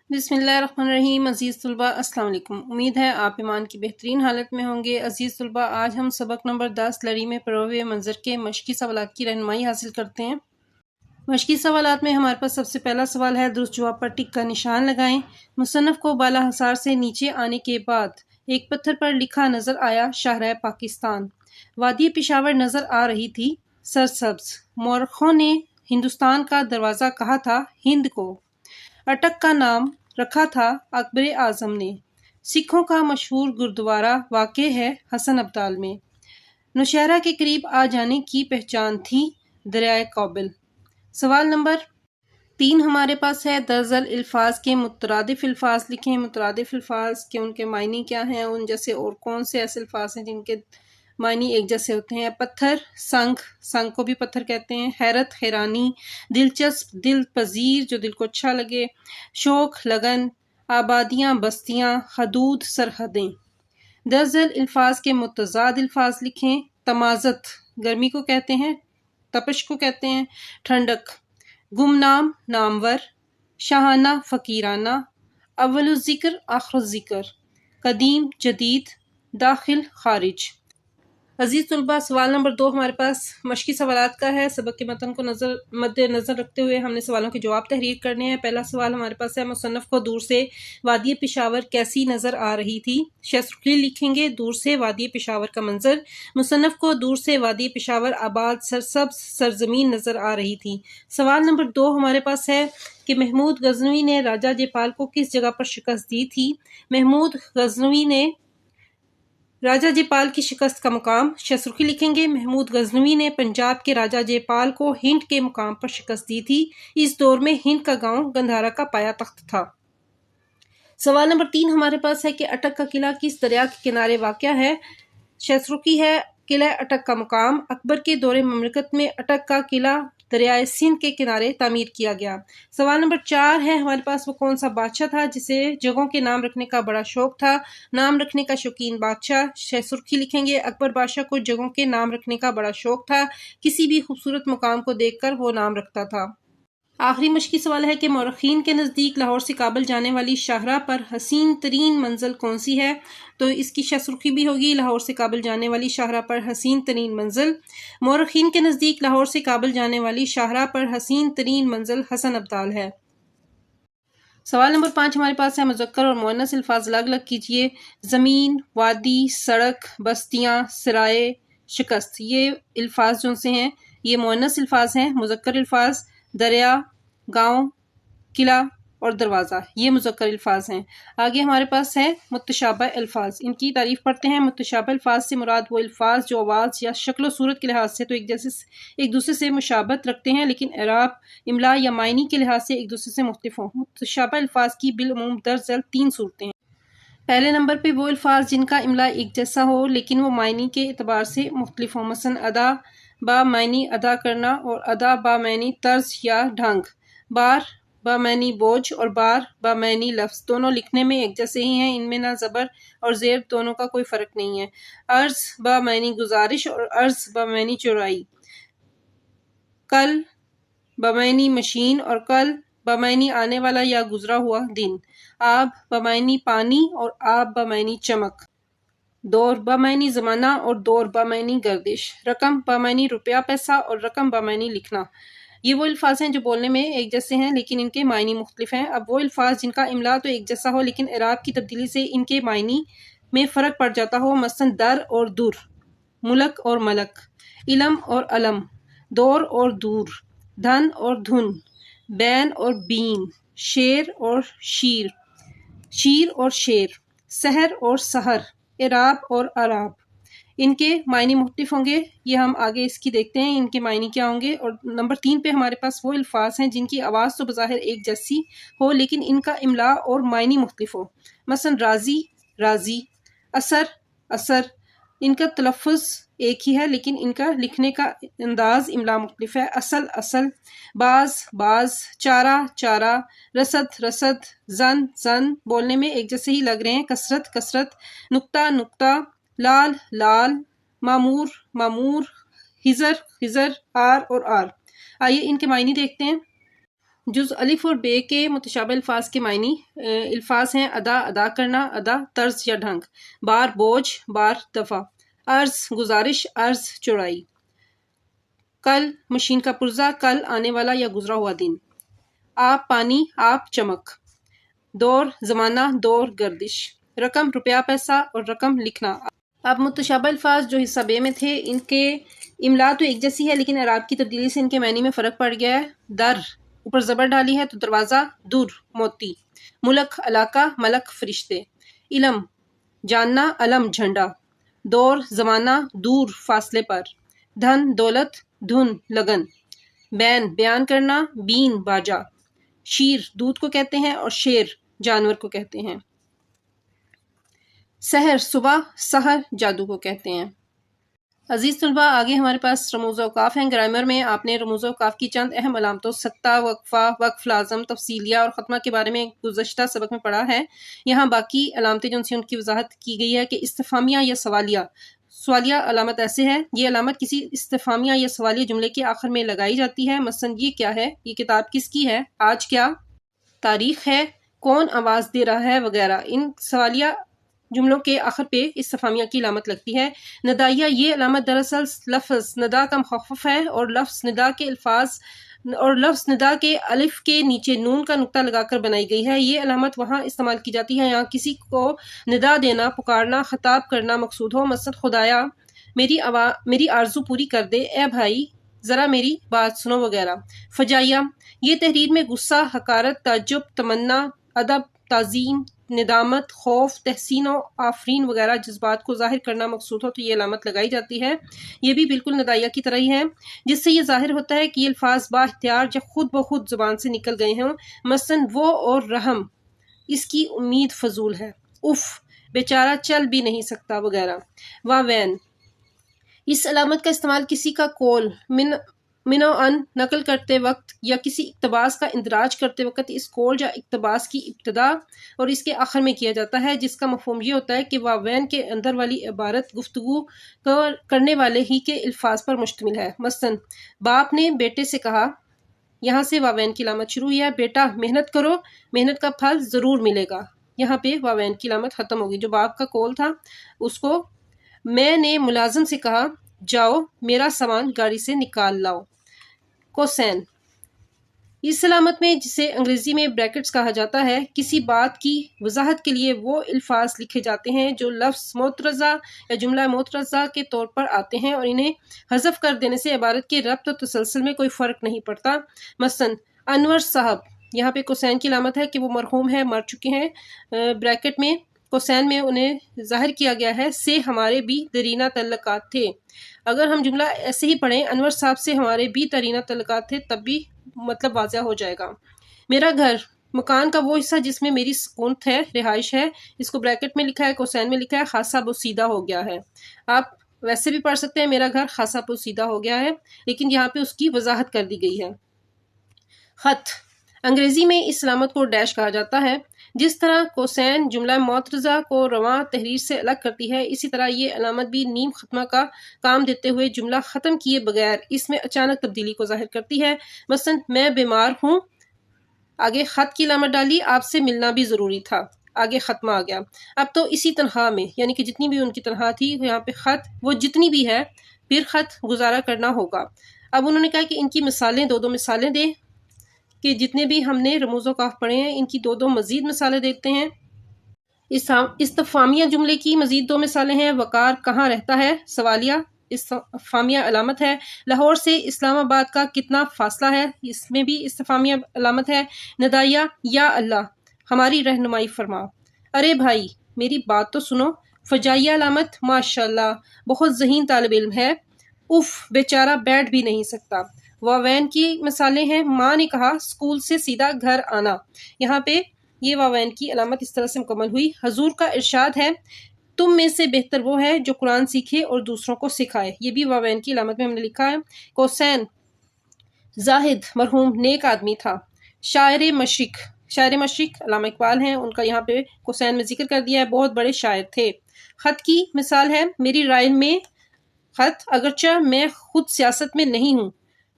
بسم اللہ الرحمن الرحیم۔ عزیز طلباء السلام علیکم۔ امید ہے آپ ایمان کی بہترین حالت میں ہوں گے۔ عزیز طلباء، آج ہم سبق نمبر 10 لڑی میں پروے ہوئے منظر کے مشقی سوالات کی رہنمائی حاصل کرتے ہیں۔ مشقی سوالات میں ہمارے پاس سب سے پہلا سوال ہے، درست جواب پر ٹک کا نشان لگائیں۔ مصنف کو بالا حصار سے نیچے آنے کے بعد ایک پتھر پر لکھا نظر آیا شاہراہ پاکستان، وادی پشاور نظر آ رہی تھی سرسبز، مورخوں نے ہندوستان کا دروازہ کہا تھا ہند کو، اٹک کا نام رکھا تھا اکبر اعظم نے، سکھوں کا مشہور گردوارہ واقع ہے حسن ابدال میں، نوشہرہ کے قریب آ جانے کی پہچان تھی دریائے کوبل۔ سوال نمبر 3 ہمارے پاس ہے، درزل الفاظ کے مترادف الفاظ لکھیں۔ مترادف الفاظ کے ان کے معنی کیا ہیں، ان جیسے اور کون سے ایسے الفاظ ہیں جن کے معنی ایک جیسے ہوتے ہیں؟ پتھر، سنگ، سنگ کو بھی پتھر کہتے ہیں، حیرت، حیرانی، دلچسپ، دل پذیر جو دل کو اچھا لگے، شوق، لگن، آبادیاں، بستیاں، حدود، سرحدیں۔ درزل الفاظ کے متضاد الفاظ لکھیں۔ تمازت گرمی کو کہتے ہیں، تپش کو کہتے ہیں، ٹھنڈک، گمنام، نامور، شاہانہ، فقیرانہ، اول الذکر، آخر الذکر، قدیم، جدید، داخل، خارج۔ عزیز طلباء، سوال نمبر 2 ہمارے پاس مشقی سوالات کا ہے۔ سبق کے متن کو مد نظر رکھتے ہوئے ہم نے سوالوں کے جواب تحریر کرنے ہیں۔ پہلا سوال ہمارے پاس ہے، مصنف کو دور سے وادی پشاور کیسی نظر آ رہی تھی؟ شیسرخی لکھیں گے، دور سے وادی پشاور کا منظر۔ مصنف کو دور سے وادی پشاور آباد سرسبز سرزمین نظر آ رہی تھی۔ سوال نمبر 2 ہمارے پاس ہے کہ محمود غزنوی نے راجہ جے پال کو کس جگہ پر شکست دی تھی؟ محمود غزنوی نے راجہ جے پال کی شکست کا مقام، شیسرخی لکھیں گے، محمود غزنوی نے پنجاب کے راجہ جے پال کو ہند کے مقام پر شکست دی تھی۔ اس دور میں ہند کا گاؤں گندھارا کا پایا تخت تھا۔ سوال نمبر 3 ہمارے پاس ہے کہ اٹک کا قلعہ کس دریا کے کنارے واقع ہے؟ شیسرخی ہے، قلعہ اٹک کا مقام اکبر کے دور مملکت میں اٹک کا قلعہ دریائے سندھ کے کنارے تعمیر کیا گیا۔ سوال نمبر 4 ہے ہمارے پاس، وہ کون سا بادشاہ تھا جسے جگہوں کے نام رکھنے کا بڑا شوق تھا؟ نام رکھنے کا شوقین بادشاہ، شیسرخی لکھیں گے، اکبر بادشاہ کو جگہوں کے نام رکھنے کا بڑا شوق تھا، کسی بھی خوبصورت مقام کو دیکھ کر وہ نام رکھتا تھا۔ آخری مشقی سوال ہے کہ مورخین کے نزدیک لاہور سے کابل جانے والی شاہراہ پر حسین ترین منزل کون سی ہے؟ تو اس کی شیسرخی بھی ہوگی، لاہور سے کابل جانے والی شاہراہ پر حسین ترین منزل۔ مورخین کے نزدیک لاہور سے کابل جانے والی شاہراہ پر حسین ترین منزل حسن ابدال ہے۔ سوال نمبر 5 ہمارے پاس ہے، مذکر اور مؤنث الفاظ الگ الگ کیجیے۔ زمین، وادی، سڑک، بستیاں، سرائے، شکست، یہ الفاظ جو سے ہیں یہ مؤنث الفاظ ہیں۔ مذکر الفاظ دریا، گاؤں، قلعہ اور دروازہ، یہ مذکر الفاظ ہیں۔ آگے ہمارے پاس ہے متشابہ الفاظ، ان کی تعریف پڑھتے ہیں۔ متشابہ الفاظ سے مراد وہ الفاظ جو آواز یا شکل و صورت کے لحاظ سے تو ایک دوسرے سے مشابہت رکھتے ہیں لیکن اعراب، املا یا معنی کے لحاظ سے ایک دوسرے سے مختلف ہوں۔ متشابہ الفاظ کی بالعموم درج ذیل 3 صورتیں ہیں۔ پہلے نمبر پہ وہ الفاظ جن کا املا ایک جیسا ہو لیکن وہ معنی کے اعتبار سے مختلف ہوں، مثلا ادا با معنی ادا کرنا اور ادا با معنی طرز یا ڈھنگ، بار با معنی بوجھ اور بار با معنی لفظ، دونوں لکھنے میں ایک جیسے ہی ہیں، ان میں نہ زبر اور زیر دونوں کا کوئی فرق نہیں ہے۔ عرض با معنی گزارش اور عرض با معنی چورائی، کل با معنی مشین اور کل با معنی آنے والا یا گزرا ہوا دن، آب با معنی پانی اور آب با معنی چمک، دور با معنی زمانہ اور دور با معنی گردش، رقم با معنی روپیہ پیسہ اور رقم با معنی لکھنا۔ یہ وہ الفاظ ہیں جو بولنے میں ایک جیسے ہیں لیکن ان کے معنی مختلف ہیں۔ اب وہ الفاظ جن کا املا تو ایک جیسا ہو لیکن اعراب کی تبدیلی سے ان کے معنی میں فرق پڑ جاتا ہو، مثلا در اور در، ملک اور ملک، علم اور علم، دور اور دور، دھن اور دھن، بین اور بین، شیر اور شیر، شیر اور شیر، سحر اور سحر، اعراب اور اعراب، ان کے معنی مختلف ہوں گے۔ یہ ہم آگے اس کی دیکھتے ہیں ان کے معنی کیا ہوں گے۔ اور نمبر 3 پہ ہمارے پاس وہ الفاظ ہیں جن کی آواز تو بظاہر ایک جیسی ہو لیکن ان کا املا اور معنی مختلف ہو، مثلا راضی، راضی، اثر، اثر، ان کا تلفظ ایک ہی ہے لیکن ان کا لکھنے کا انداز املا مختلف ہے، اصل، اصل، باز، باز، چارہ، چارہ، رسد، رسد، زن، زن، بولنے میں ایک جیسے ہی لگ رہے ہیں، کثرت، کثرت، نقطہ، نقطہ، لال، لال، معمور، معمور، ہزر، ہزر، آر اور آر۔ آئیے ان کے معنی دیکھتے ہیں۔ جز الف اور بے کے متشابہ الفاظ کے معنی الفاظ ہیں ادا، ادا کرنا، ادا طرز یا ڈھنگ، بار بوجھ، بار دفع، عرض گزارش، عرض چوڑائی، کل مشین کا پرزہ، کل آنے والا یا گزرا ہوا دن، آپ پانی، آپ چمک، دور زمانہ، دور گردش، رقم روپیہ پیسہ اور رقم لکھنا۔ اب متشابہ الفاظ جو حصہ بے میں تھے ان کے املا تو ایک جیسی ہے لیکن اعراب کی تبدیلی سے ان کے معنی میں فرق پڑ گیا ہے۔ در اوپر زبر ڈالی ہے تو دروازہ، دور موتی، ملک علاقہ، ملک فرشتے، علم جاننا، علم جھنڈا، دور زمانہ، دور فاصلے پر، دھن دولت، دھن لگن، بین بیان کرنا، بین باجا، شیر دودھ کو کہتے ہیں اور شیر جانور کو کہتے ہیں، سحر صبح، سحر جادو کو کہتے ہیں۔ عزیز طلبہ، آگے ہمارے پاس رموز اوقاف ہیں۔ گرامر میں آپ نے رموز اوقاف کی چند اہم علامتوں سکتہ، وقفہ، وقف لازم، تفصیلیہ اور ختمہ کے بارے میں گزشتہ سبق میں پڑھا ہے۔ یہاں باقی علامتیں جو ان کی وضاحت کی گئی ہے کہ استفہامیہ یا سوالیہ علامت ایسے ہے، یہ علامت کسی استفہامیہ یا سوالیہ جملے کے آخر میں لگائی جاتی ہے، مثلا یہ کیا ہے، یہ کتاب کس کی ہے، آج کیا تاریخ ہے، کون آواز دے رہا ہے وغیرہ۔ ان سوالیہ جملوں کے آخر پہ استفہامیہ کی علامت لگتی ہے۔ ندائیہ، یہ علامت دراصل لفظ ندا کا مخفف ہے اور لفظ ندا کے الف کے نیچے نون کا نقطہ لگا کر بنائی گئی ہے۔ یہ علامت وہاں استعمال کی جاتی ہے یہاں کسی کو ندا دینا، پکارنا، خطاب کرنا مقصود ہو، مثلا خدایا میری آرزو پوری کر دے، اے بھائی ذرا میری بات سنو وغیرہ۔ فجائیہ، یہ تحریر میں غصہ، حقارت، تعجب، تمنا، ادب، تعظیم، ندامت، خوف، تحسین و آفرین وغیرہ جذبات کو ظاہر کرنا مقصود ہو تو یہ علامت لگائی جاتی ہے۔ یہ بھی بالکل ندائیہ کی طرح ہی ہے، جس سے یہ ظاہر ہوتا ہے کہ یہ الفاظ با اختیار یا خود بخود زبان سے نکل گئے ہوں، مثلا وہ اور رحم، اس کی امید فضول ہے، اف بیچارہ چل بھی نہیں سکتا وغیرہ۔ واوین، اس علامت کا استعمال کسی کا قول من و ان نقل کرتے وقت یا کسی اقتباس کا اندراج کرتے وقت اس قول یا اقتباس کی ابتدا اور اس کے آخر میں کیا جاتا ہے، جس کا مفہوم یہ ہوتا ہے کہ واوین کے اندر والی عبارت گفتگو کرنے والے ہی کے الفاظ پر مشتمل ہے۔ مثلا باپ نے بیٹے سے کہا، یہاں سے واوین کی علامت شروع ہوئی ہے، بیٹا محنت کرو، محنت کا پھل ضرور ملے گا، یہاں پہ واوین کی علامت ختم ہوگی۔ جو باپ کا قول تھا اس کو میں نے ملازم سے کہا، جاؤ میرا سامان گاڑی سے نکال لاؤ۔ کوسین، اس علامت میں جسے انگریزی میں بریکٹس کہا جاتا ہے، کسی بات کی وضاحت کے لیے وہ الفاظ لکھے جاتے ہیں جو لفظ معترضہ یا جملہ معترضہ کے طور پر آتے ہیں اور انہیں حذف کر دینے سے عبارت کے ربط و تسلسل میں کوئی فرق نہیں پڑتا۔ مثلا انور صاحب، یہاں پہ کوسین کی علامت ہے کہ وہ مرحوم ہے، مر چکے ہیں، بریکٹ میں کوسین میں انہیں ظاہر کیا گیا ہے، سے ہمارے بھی درینہ تعلقات تھے۔ اگر ہم جملہ ایسے ہی پڑھیں، انور صاحب سے ہمارے بھی درینہ تعلقات تھے، تب بھی مطلب واضح ہو جائے گا۔ میرا گھر، مکان کا وہ حصہ جس میں میری سکونت ہے، رہائش ہے، اس کو بریکٹ میں لکھا ہے، کوسین میں لکھا ہے، خاصا بوسیدہ ہو گیا ہے۔ آپ ویسے بھی پڑھ سکتے ہیں میرا گھر خاصا بوسیدہ ہو گیا ہے، لیکن یہاں پہ اس کی وضاحت کر دی گئی ہے۔ خط، انگریزی میں اس علامت کو ڈیش کہا جاتا ہے۔ جس طرح کوسین جملہ معترضہ کو رواں تحریر سے الگ کرتی ہے، اسی طرح یہ علامت بھی نیم ختمہ کا کام دیتے ہوئے جملہ ختم کیے بغیر اس میں اچانک تبدیلی کو ظاہر کرتی ہے۔ مثلا میں بیمار ہوں، آگے خط کی علامت ڈالی، آپ سے ملنا بھی ضروری تھا، آگے ختمہ آ گیا۔ اب تو اسی تنخواہ میں، یعنی کہ جتنی بھی ان کی تنخواہ تھی یہاں پہ خط وہ جتنی بھی ہے، پھر خط گزارا کرنا ہوگا۔ اب انہوں نے کہا کہ ان کی مثالیں دو مثالیں دیں، کہ جتنے بھی ہم نے رموز اوقاف پڑھے ہیں ان کی دو مزید مثالیں دیتے ہیں۔ استفہامیہ جملے کی مزید 2 مثالیں ہیں، وقار کہاں رہتا ہے، سوالیہ استفہامیہ علامت ہے، لاہور سے اسلام آباد کا کتنا فاصلہ ہے، اس میں بھی استفہامیہ علامت ہے، ندائیہ یا اللہ ہماری رہنمائی فرما، ارے بھائی میری بات تو سنو، فجائیہ علامت ماشاءاللہ بہت ذہین طالب علم ہے، اف بیچارہ بیٹھ بھی نہیں سکتا۔ واوین کی مثالیں ہیں، ماں نے کہا اسکول سے سیدھا گھر آنا، یہاں پہ یہ واوین کی علامت اس طرح سے مکمل ہوئی۔ حضور کا ارشاد ہے، تم میں سے بہتر وہ ہے جو قرآن سیکھے اور دوسروں کو سکھائے، یہ بھی واوین کی علامت میں ہم نے لکھا ہے۔ کوسین، زاہد مرحوم نیک آدمی تھا۔ شاعر مشرق علامہ اقبال ہیں، ان کا یہاں پہ کوسین میں ذکر کر دیا ہے، بہت بڑے شاعر تھے۔ خط کی مثال ہے، میری رائے میں خط، اگرچہ میں خود سیاست میں نہیں ہوں،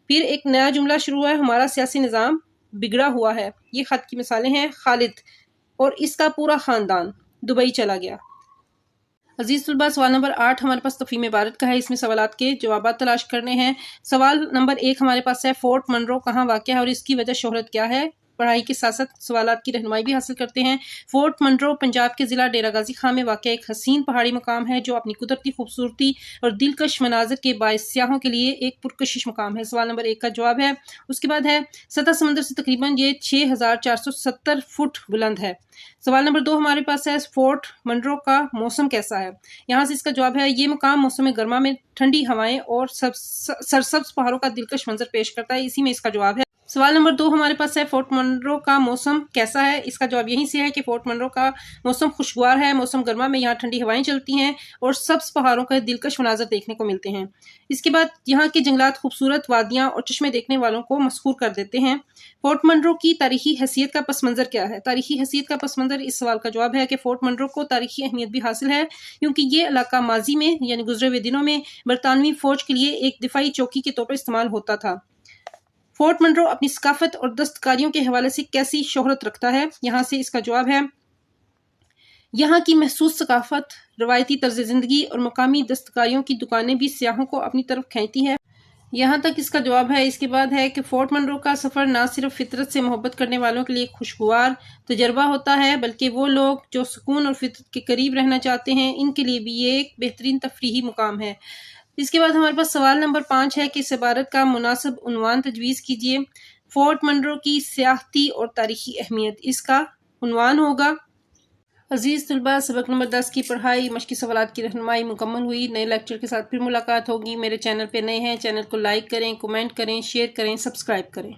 پھر ایک نیا جملہ شروع ہے، ہمارا سیاسی نظام بگڑا ہوا ہے۔ یہ خط کی مثالیں ہیں۔ خالد اور اس کا پورا خاندان دبئی چلا گیا۔ عزیز طلباء، سوال نمبر 8 ہمارے پاس تفہیم عبارت کا ہے، اس میں سوالات کے جوابات تلاش کرنے ہیں۔ سوال نمبر 1 ہمارے پاس ہے، فورٹ منرو کہاں واقع ہے اور اس کی وجہ شہرت کیا ہے؟ پڑھائی کے ساتھ ساتھ سوالات کی رہنمائی بھی حاصل کرتے ہیں۔ فورٹ منرو پنجاب کے ضلع ڈیرہ غازی خان میں واقع ایک حسین پہاڑی مقام ہے جو اپنی قدرتی خوبصورتی اور دلکش مناظر کے باعث سیاحوں کے لیے ایک پرکشش مقام ہے۔ سوال نمبر 1 کا جواب ہے۔ اس کے بعد ہے، سطح سمندر سے تقریباً یہ 6470 فٹ بلند ہے۔ سوال نمبر 2 ہمارے پاس ہے، فورٹ منرو کا موسم کیسا ہے؟ یہاں سے اس کا جواب ہے، یہ مقام موسم گرما میں ٹھنڈی ہوائیں اور سرسبز پہاڑوں کا دلکش منظر پیش کرتا ہے، اسی میں اس کا جواب ہے۔ سوال نمبر 2 ہمارے پاس ہے، فورٹ منرو کا موسم کیسا ہے؟ اس کا جواب یہیں سے ہے کہ فورٹ منرو کا موسم خوشگوار ہے، موسم گرما میں یہاں ٹھنڈی ہوائیں چلتی ہیں اور سبز پہاڑوں کا دلکش مناظر دیکھنے کو ملتے ہیں۔ اس کے بعد یہاں کے جنگلات خوبصورت وادیاں اور چشمے دیکھنے والوں کو مسحور کر دیتے ہیں۔ فورٹ منرو کی تاریخی حیثیت کا پس منظر کیا ہے؟ تاریخی حیثیت کا پس منظر، اس سوال کا جواب ہے کہ فورٹ منرو کو تاریخی اہمیت بھی حاصل ہے کیونکہ یہ علاقہ ماضی میں یعنی گزرے ہوئے دنوں میں برطانوی فوج کے لیے ایک دفاعی چوکی کے طور پر استعمال ہوتا تھا۔ فورٹ منرو اپنی ثقافت اور دستکاریوں کے حوالے سے کیسی شہرت رکھتا ہے؟ یہاں سے اس کا جواب ہے، یہاں کی محسوس ثقافت، روایتی طرز زندگی اور مقامی دستکاریوں کی دکانیں بھی سیاحوں کو اپنی طرف کھینچتی ہیں۔ یہاں تک اس کا جواب ہے۔ اس کے بعد ہے کہ فورٹ منرو کا سفر نہ صرف فطرت سے محبت کرنے والوں کے لیے ایک خوشگوار تجربہ ہوتا ہے بلکہ وہ لوگ جو سکون اور فطرت کے قریب رہنا چاہتے ہیں ان کے لیے بھی یہ ایک بہترین تفریحی مقام ہے۔ اس کے بعد ہمارے پاس سوال نمبر 5 ہے کہ اس عبارت کا مناسب عنوان تجویز کیجیے۔ فورٹ منرو کی سیاحتی اور تاریخی اہمیت، اس کا عنوان ہوگا۔ عزیز طلباء، سبق نمبر 10 کی پڑھائی، مشقی سوالات کی رہنمائی مکمل ہوئی۔ نئے لیکچر کے ساتھ پھر ملاقات ہوگی۔ میرے چینل پہ نئے ہیں، چینل کو لائک کریں، کمنٹ کریں، شیئر کریں، سبسکرائب کریں۔